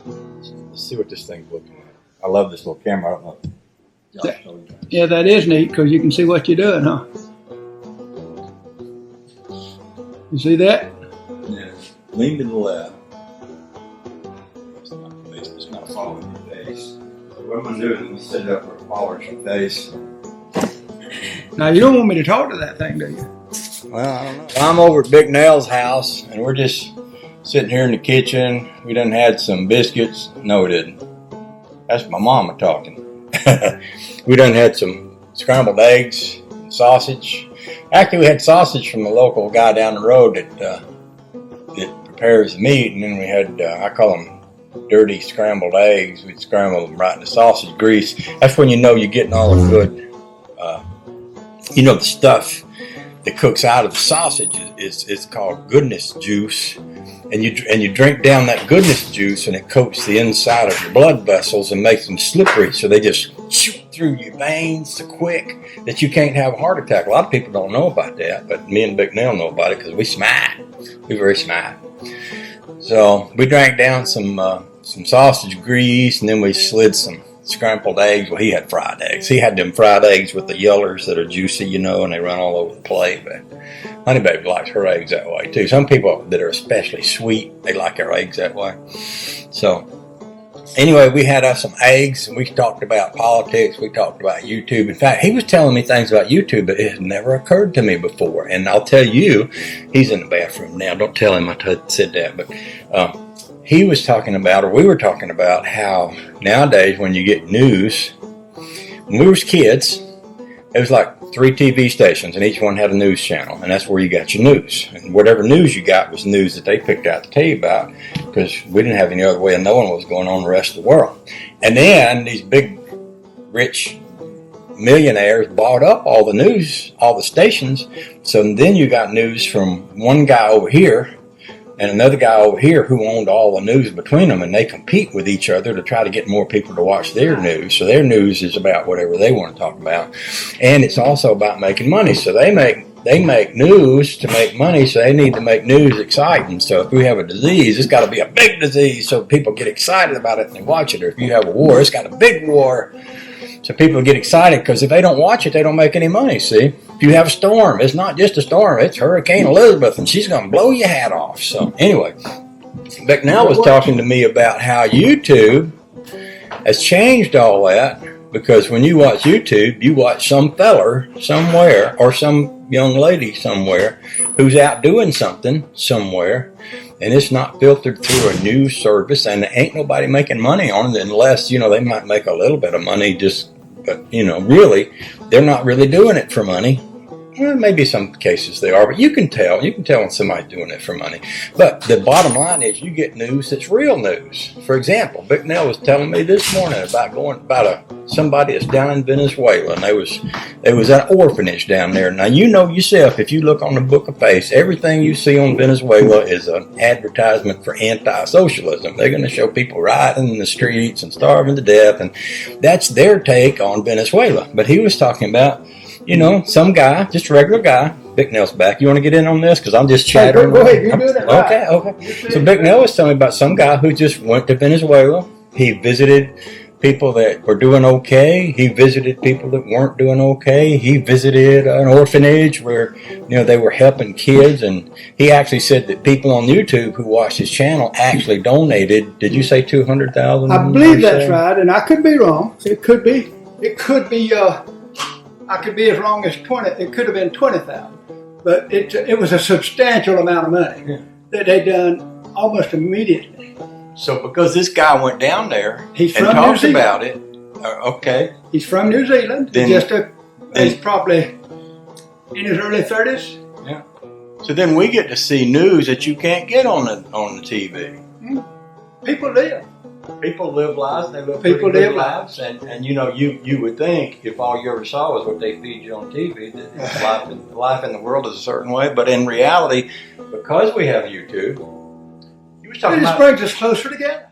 Let's see what this thing's looking like. I love this little camera. I don't know. Yeah, that is neat because you can see what you're doing, huh? You see that? Yeah. Lean to the left. It's not following your face. What I'm going to do is I'm going to set it up where it follows your face. Now, you don't want me to talk to that thing, do you? Well, I don't know. I'm over at Bicknell's house, and we're just sitting here in the kitchen. We done had some biscuits. No, we didn't. That's my mama talking. We done had some scrambled eggs and sausage. Actually, we had sausage from the local guy down the road that prepares the meat, and then we had, I call them dirty scrambled eggs. We'd scramble them right in the sausage grease. That's when you know you're getting all the good, the stuff that cooks out of the sausage is called goodness juice. And you drink down that goodness juice, and it coats the inside of your blood vessels and makes them slippery, so they just shoot through your veins so quick that you can't have a heart attack. A lot of people don't know about that, but me and Bicknell know about it because we smart. We're very smart. So we drank down some sausage grease, and then we slid some scrambled eggs. Well, he had fried eggs. He had them fried eggs with the yellers that are juicy, and they run all over the plate. But Honey Baby likes her eggs that way too. Some people that are especially sweet, they like their eggs that way. So anyway, we had us some eggs, and we talked about politics. We talked about YouTube. In fact, he was telling me things about YouTube that it had never occurred to me before. And I'll tell you, he's in the bathroom now. Don't tell him I said that, but he was talking about, or we were talking about, how nowadays when you get news, when we were kids, it was like 3 TV stations, and each one had a news channel, and that's where you got your news. And whatever news you got was news that they picked out to tell you about, because we didn't have any other way of knowing what was going on in the rest of the world. And then these big, rich millionaires bought up all the news, all the stations, so then you got news from one guy over here and another guy over here who owned all the news between them, and they compete with each other to try to get more people to watch their news. So their news is about whatever they want to talk about, and it's also about making money. So they make news to make money, so they need to make news exciting. So if we have a disease, it's got to be a big disease so people get excited about it and they watch it. Or if you have a war, it's got a big war so people get excited, because if they don't watch it, they don't make any money, see? If you have a storm, it's not just a storm, it's Hurricane Elizabeth, and she's going to blow your hat off. So anyway, Bicknell was talking to me about how YouTube has changed all that, because when you watch YouTube, you watch some feller somewhere or some young lady somewhere who's out doing something somewhere, and it's not filtered through a news service, and there ain't nobody making money on it unless, they might make a little bit of money but, really, they're not really doing it for money. Well, maybe some cases they are, but you can tell when somebody's doing it for money. But the bottom line is you get news that's real news. For example, Bicknell was telling me this morning about somebody that's down in Venezuela, and there was an orphanage down there. Now, you know yourself, if you look on the Book of Face, everything you see on Venezuela is an advertisement for anti-socialism. They're going to show people rioting in the streets and starving to death, and that's their take on Venezuela. But he was talking about, some guy, just a regular guy. Bicknell's back. You want to get in on this? Because I'm just chattering. Go ahead. You're doing it right. Okay. So Bicknell was telling me about some guy who just went to Venezuela. He visited people that were doing okay. He visited people that weren't doing okay. He visited an orphanage where, they were helping kids. And he actually said that people on YouTube who watched his channel actually donated. Did you say 200,000? I believe that's right, and I could be wrong. It could be. I could be as wrong as 20. It could have been 20,000, but it was a substantial amount of money that they done almost immediately. So because this guy went down there and talked about it, okay. He's from New Zealand. He's probably in his early 30s. Yeah. So then we get to see news that you can't get on the TV. People live. People live lives. They live pretty good lives, and you would think if all you ever saw was what they feed you on TV, that life in the world is a certain way. But in reality, because we have YouTube, it just brings us closer together.